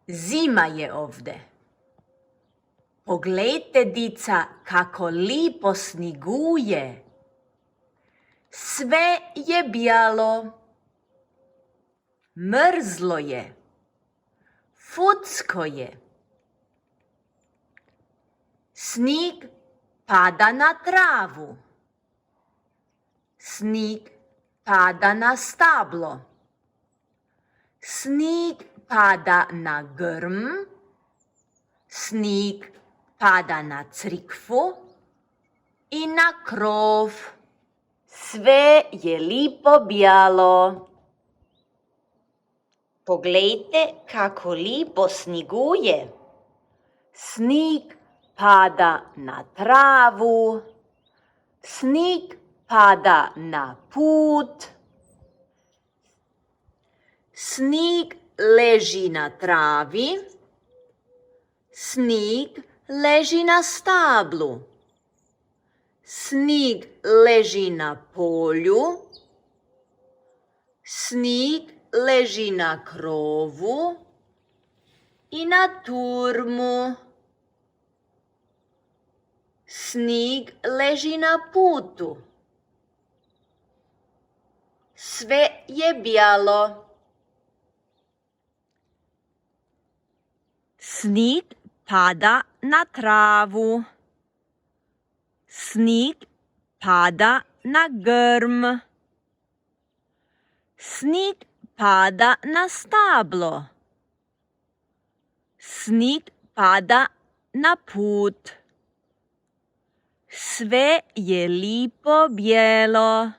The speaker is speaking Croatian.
Zima je ovde. Poglejte, dica, kako lipo sniguje. Sve je bijalo. Mrzlo je. Fucko je. Snig pada na travu. Snig pada na stablo. Snig pada na grm. Snig pada na crikvu i na krov. Sve je lipo bijalo. Poglejte kako lipo sniguje. Snig pada na travu. Snig pada na put. Snig leži na travi. Snig leži na stablu. Snig leži na polju. Snig leži na krovu i na turmu. Snig leži na putu. Sve je bijalo. Snig pada na travu. Snig pada na grm. Snig pada na stablo. Snig pada na put. Sve je lipo bijelo.